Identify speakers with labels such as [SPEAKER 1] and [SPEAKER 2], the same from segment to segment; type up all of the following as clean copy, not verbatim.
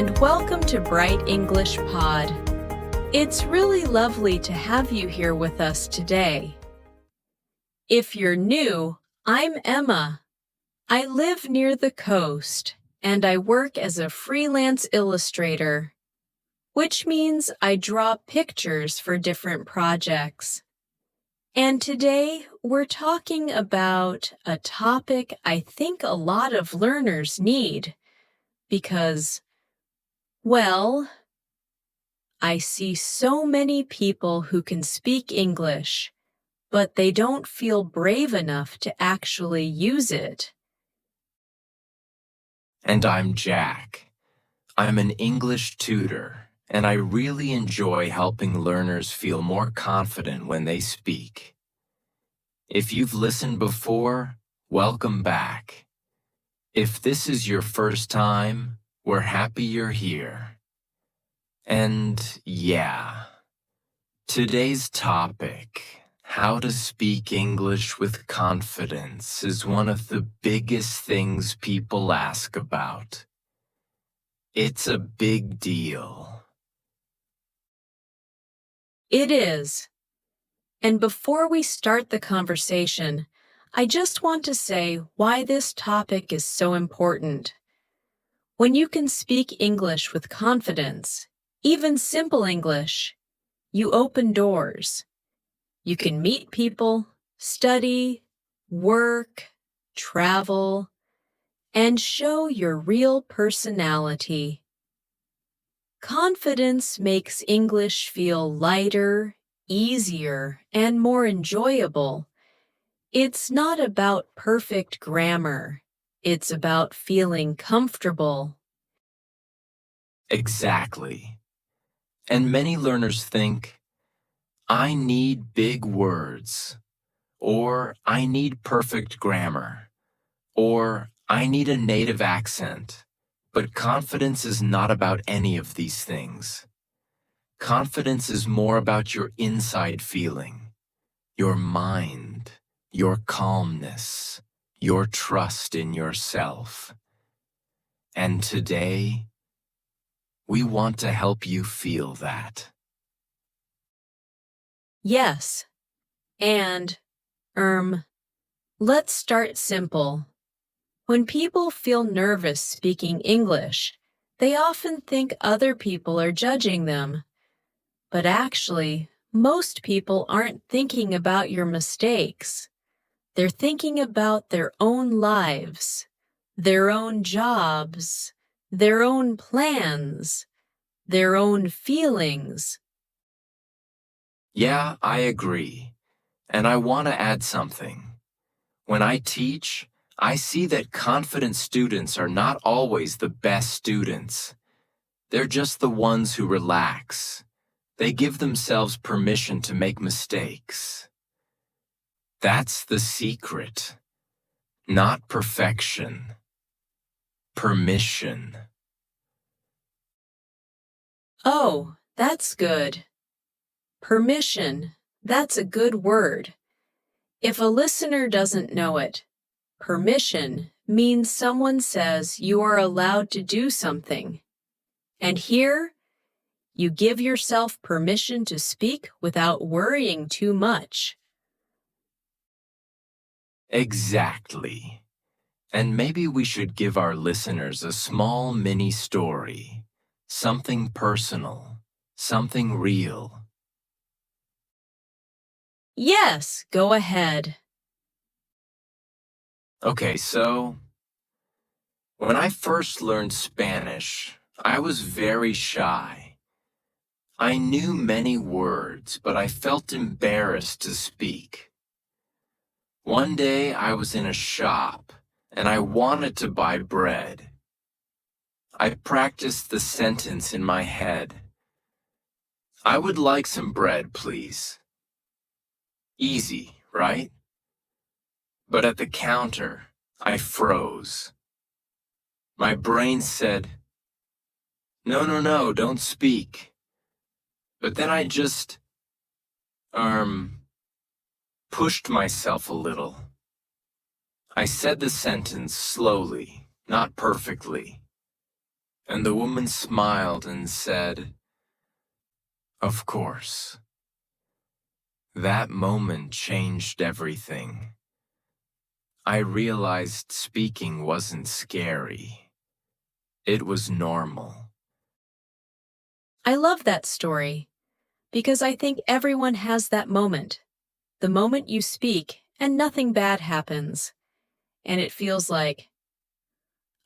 [SPEAKER 1] and welcome to Bright English Pod. It's really lovely to have you here with us today. If you're new, I'm Emma. I live near the coast, and I work as a freelance illustrator, which means I draw pictures for different projects. And today, we're talking about a topic I think a lot of learners need because, well, I see so many people who can speak English, but they don't feel brave enough to actually use it.
[SPEAKER 2] And I'm Jack. I'm an English tutor, and I really enjoy helping learners feel more confident when they speak. If you've listened before, welcome back. If this is your first time, we're happy you're here. And yeah, today's topic, how to speak English with confidence, is one of the biggest things people ask about. It's a big deal.
[SPEAKER 1] It is. And before we start the conversation, I just want to say why this topic is so important. When you can speak English with confidence, even simple English, you open doors. You can meet people, study, work, travel, and show your real personality. Confidence makes English feel lighter, easier, and more enjoyable. It's not about perfect grammar. It's about feeling comfortable.
[SPEAKER 2] Exactly. And many learners think, I need big words, or I need perfect grammar, or I need a native accent. But confidence is not about any of these things. Confidence is more about your inside feeling, your mind, your calmness, your trust in yourself. And today, we want to help you feel that.
[SPEAKER 1] Yes. And, let's start simple. When people feel nervous speaking English, they often think other people are judging them. But actually, most people aren't thinking about your mistakes. They're thinking about their own lives, their own jobs, their own plans, their own feelings.
[SPEAKER 2] Yeah, I agree. And I want to add something. When I teach, I see that confident students are not always the best students. They're just the ones who relax. They give themselves permission to make mistakes. That's the secret. Not perfection. Permission.
[SPEAKER 1] Oh, that's good. Permission, that's a good word. If a listener doesn't know it, permission means someone says you are allowed to do something. And here, you give yourself permission to speak without worrying too much.
[SPEAKER 2] Exactly. And maybe we should give our listeners a small mini story. Something personal. Something real.
[SPEAKER 1] Yes, go ahead.
[SPEAKER 2] Okay, so when I first learned Spanish, I was very shy. I knew many words, but I felt embarrassed to speak. One day I was in a shop, and I wanted to buy bread. I practiced the sentence in my head. I would like some bread, please. Easy, right? But at the counter, I froze. My brain said, no, don't speak. But then I just, pushed myself a little. I said the sentence slowly, not perfectly. And the woman smiled and said, "Of course." That moment changed everything. I realized speaking wasn't scary. It was normal.
[SPEAKER 1] I love that story because I think everyone has that moment. The moment you speak and nothing bad happens. And it feels like,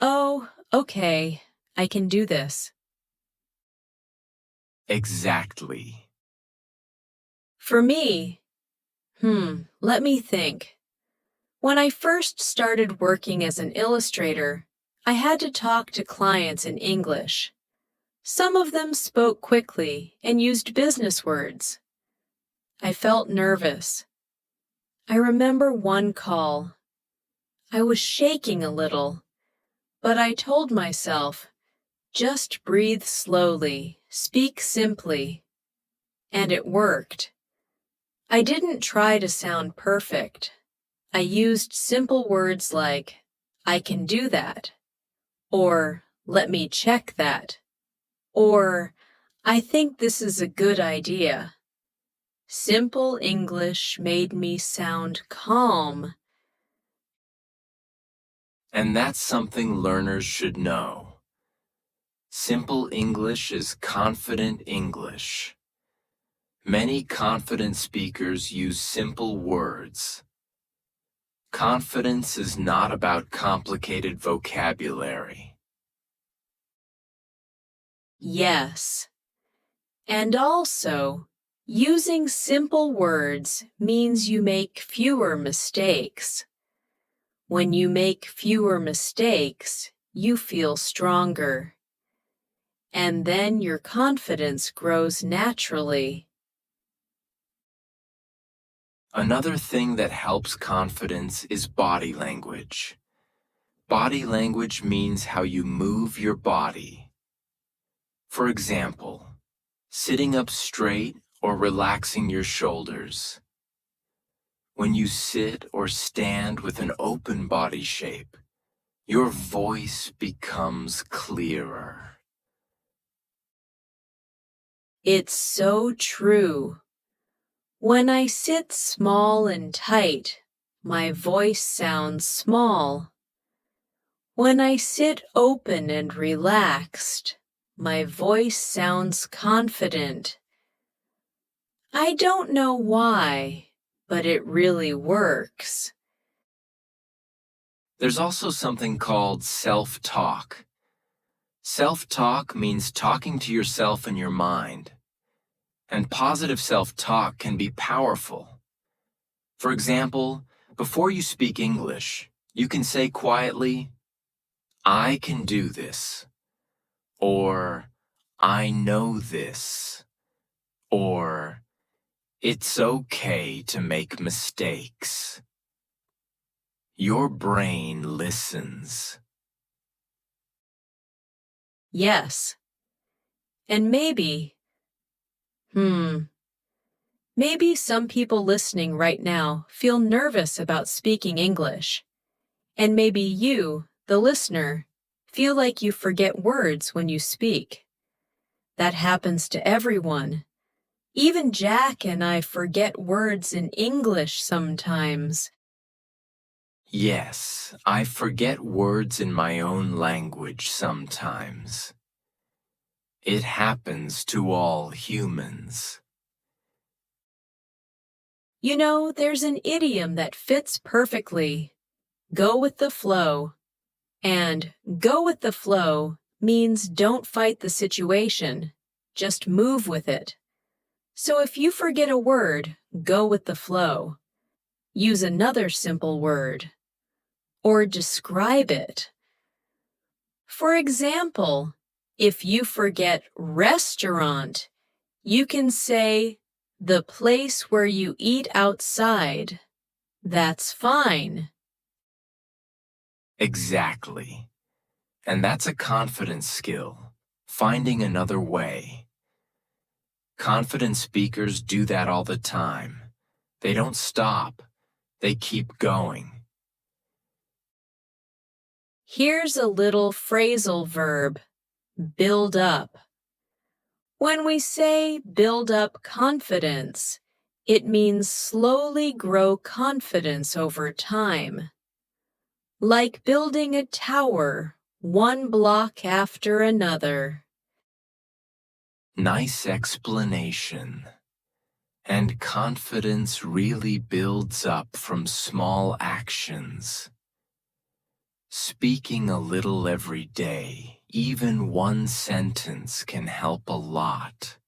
[SPEAKER 1] oh, okay, I can do this.
[SPEAKER 2] Exactly.
[SPEAKER 1] For me, let me think. When I first started working as an illustrator, I had to talk to clients in English. Some of them spoke quickly and used business words. I felt nervous. I remember one call. I was shaking a little, but I told myself, just breathe slowly, speak simply. And it worked. I didn't try to sound perfect. I used simple words like, I can do that, or let me check that, or I think this is a good idea. Simple English made me sound calm.
[SPEAKER 2] And that's something learners should know. Simple English is confident English. Many confident speakers use simple words. Confidence is not about complicated vocabulary.
[SPEAKER 1] Yes. And also, using simple words means you make fewer mistakes. When you make fewer mistakes, you feel stronger. And then your confidence grows naturally.
[SPEAKER 2] Another thing that helps confidence is body language. Body language means how you move your body. For example, sitting up straight or relaxing your shoulders. When you sit or stand with an open body shape, your voice becomes clearer.
[SPEAKER 1] It's so true. When I sit small and tight, my voice sounds small. When I sit open and relaxed, my voice sounds confident. I don't know why, but it really works.
[SPEAKER 2] There's also something called self-talk. Self-talk means talking to yourself in your mind. And positive self-talk can be powerful. For example, before you speak English, you can say quietly, "I can do this," or "I know this," or "It's okay to make mistakes." Your brain listens.
[SPEAKER 1] Yes. And maybe some people listening right now feel nervous about speaking English. And maybe you, the listener, feel like you forget words when you speak. That happens to everyone. Even Jack and I forget words in English sometimes.
[SPEAKER 2] Yes, I forget words in my own language sometimes. It happens to all humans.
[SPEAKER 1] You know, there's an idiom that fits perfectly. Go with the flow. And go with the flow means don't fight the situation. Just move with it. So if you forget a word, go with the flow. Use another simple word. Or describe it. For example, if you forget restaurant, you can say the place where you eat outside. That's fine.
[SPEAKER 2] Exactly. And that's a confidence skill, finding another way. Confident speakers do that all the time. They don't stop. They keep going.
[SPEAKER 1] Here's a little phrasal verb. build up. When we say build up confidence, it means slowly grow confidence over time. Like building a tower, one block after another.
[SPEAKER 2] Nice explanation. And confidence really builds up from small actions. Speaking a little every day, even one sentence can help a lot.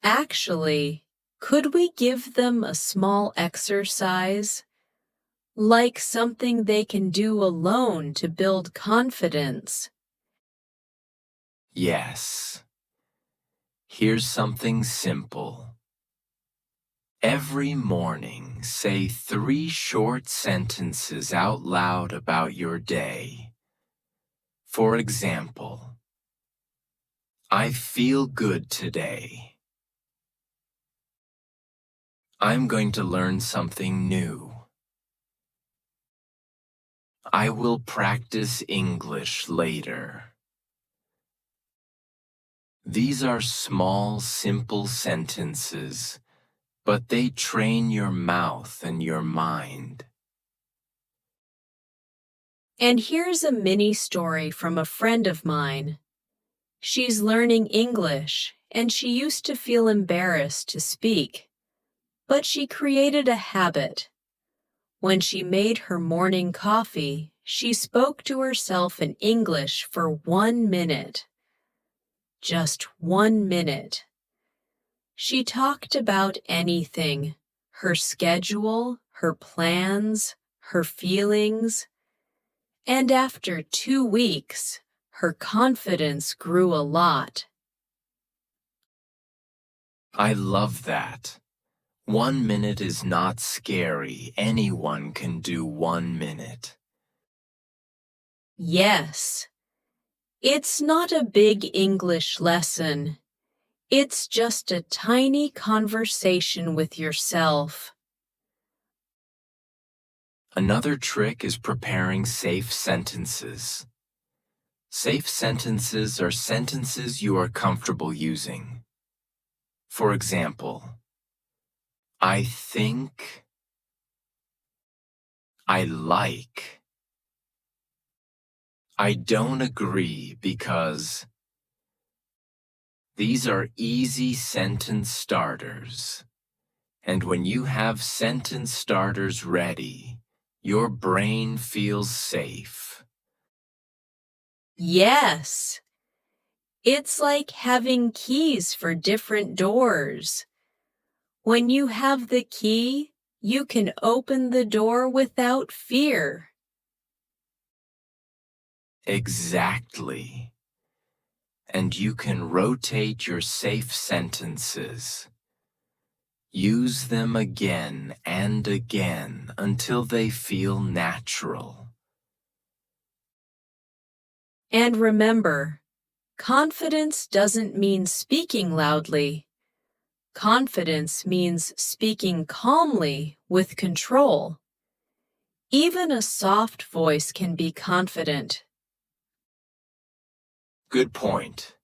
[SPEAKER 1] Actually, could we give them a small exercise? Like something they can do alone to build confidence?
[SPEAKER 2] Yes. Here's something simple. Every morning, say 3 short sentences out loud about your day. For example, I feel good today. I'm going to learn something new. I will practice English later. These are small, simple sentences, but they train your mouth and your mind.
[SPEAKER 1] And here's a mini story from a friend of mine. She's learning English, and she used to feel embarrassed to speak. But she created a habit. When she made her morning coffee, she spoke to herself in English for 1 minute. Just 1 minute. She talked about anything, her schedule, her plans, her feelings. And after 2 weeks, her confidence grew a lot.
[SPEAKER 2] I love that. 1 minute is not scary. Anyone can do 1 minute.
[SPEAKER 1] Yes. It's not a big English lesson. It's just a tiny conversation with yourself.
[SPEAKER 2] Another trick is preparing safe sentences. Safe sentences are sentences you are comfortable using. For example, I think, I like, I don't agree because. These are easy sentence starters. And when you have sentence starters ready, your brain feels safe.
[SPEAKER 1] Yes. It's like having keys for different doors. When you have the key, you can open the door without fear.
[SPEAKER 2] Exactly. And you can rotate your safe sentences. Use them again and again until they feel natural.
[SPEAKER 1] And remember, confidence doesn't mean speaking loudly. Confidence means speaking calmly with control. Even a soft voice can be confident.
[SPEAKER 2] Good point.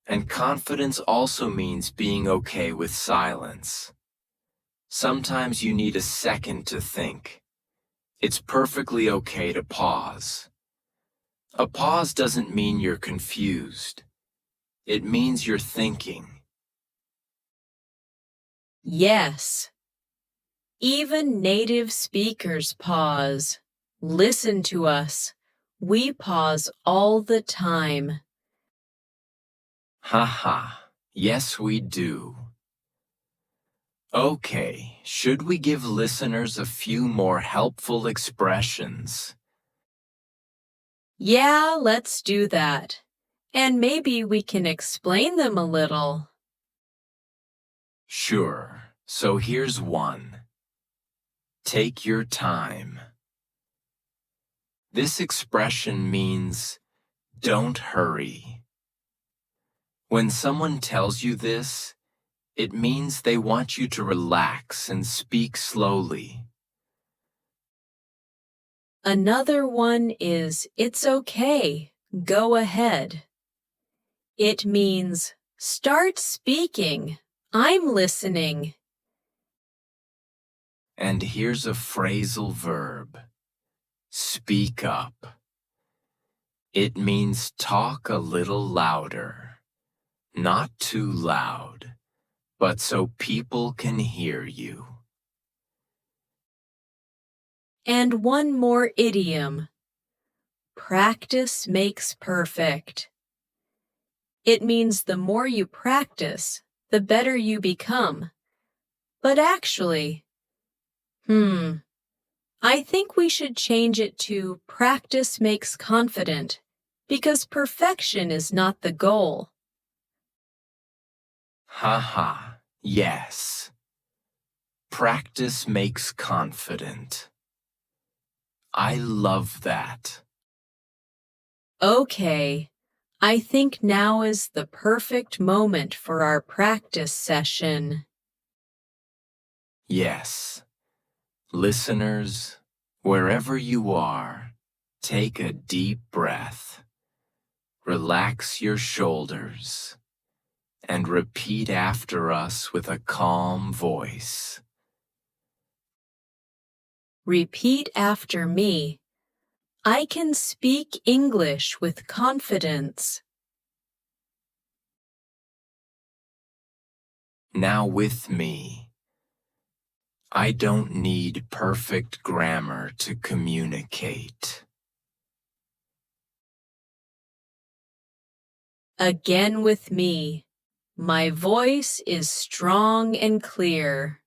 [SPEAKER 2] And confidence also means being okay with silence. Sometimes you need a second to think. It's perfectly okay to pause. A pause doesn't mean you're confused. It means you're thinking.
[SPEAKER 1] Yes. Even native speakers pause. Listen to us. We pause all the time.
[SPEAKER 2] Haha, yes we do. Okay, should we give listeners a few more helpful expressions?
[SPEAKER 1] Yeah, let's do that. And maybe we can explain them a little.
[SPEAKER 2] Sure, so here's one. Take your time. This expression means don't hurry. When someone tells you this, it means they want you to relax and speak slowly.
[SPEAKER 1] Another one is it's okay. go ahead. It means start speaking. I'm listening.
[SPEAKER 2] And here's a phrasal verb, speak up. It means talk a little louder, not too loud, but so people can hear you.
[SPEAKER 1] And one more idiom. Practice makes perfect. It means the more you practice, the better you become. But actually, I think we should change it to practice makes confident, because perfection is not the goal.
[SPEAKER 2] Haha, yes. Practice makes confident. I love that.
[SPEAKER 1] Okay, I think now is the perfect moment for our practice session.
[SPEAKER 2] Yes. Listeners, wherever you are, take a deep breath. Relax your shoulders and repeat after us with a calm voice.
[SPEAKER 1] Repeat after me. I can speak English with confidence.
[SPEAKER 2] Now with me. I don't need perfect grammar to communicate.
[SPEAKER 1] Again with me. My voice is strong and clear.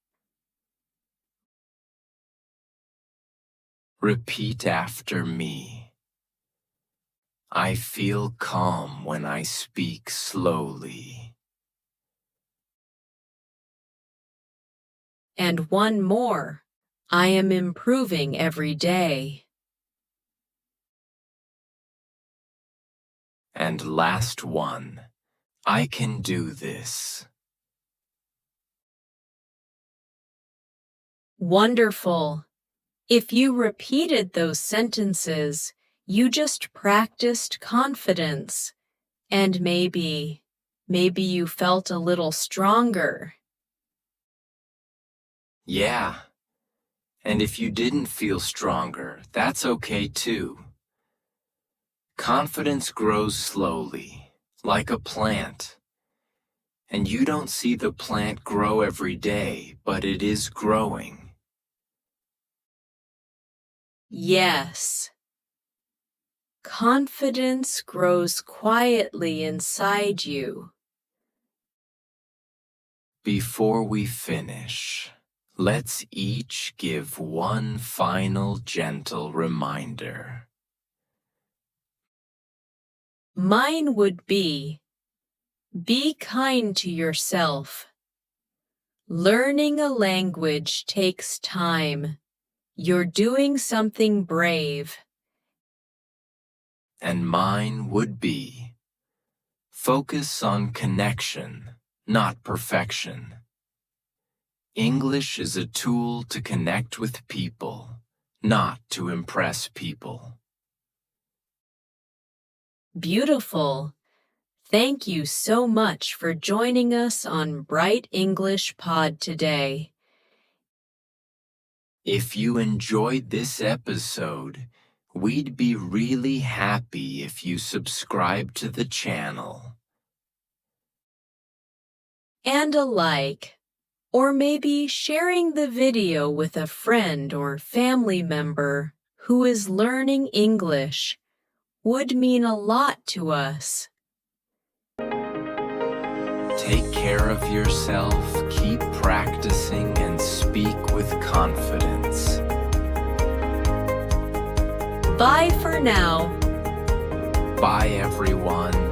[SPEAKER 2] Repeat after me. I feel calm when I speak slowly.
[SPEAKER 1] And one more. I am improving every day.
[SPEAKER 2] And last one. I can do this.
[SPEAKER 1] Wonderful. If you repeated those sentences, you just practiced confidence. And maybe you felt a little stronger.
[SPEAKER 2] Yeah. And if you didn't feel stronger, that's okay too. Confidence grows slowly, like a plant. And you don't see the plant grow every day, but it is growing.
[SPEAKER 1] Yes. Confidence grows quietly inside you.
[SPEAKER 2] Before we finish, let's each give one final gentle reminder.
[SPEAKER 1] Mine would be kind to yourself. Learning a language takes time. You're doing something brave.
[SPEAKER 2] And mine would be focus on connection, not perfection. English is a tool to connect with people, not to impress people.
[SPEAKER 1] Beautiful. Thank you so much for joining us on Bright English Pod today.
[SPEAKER 2] If you enjoyed this episode, we'd be really happy if you subscribe to the channel.
[SPEAKER 1] And a like, or maybe sharing the video with a friend or family member who is learning English would mean a lot to us.
[SPEAKER 2] Take care of yourself, keep practicing, and speak with confidence.
[SPEAKER 1] Bye for now.
[SPEAKER 2] Bye, everyone.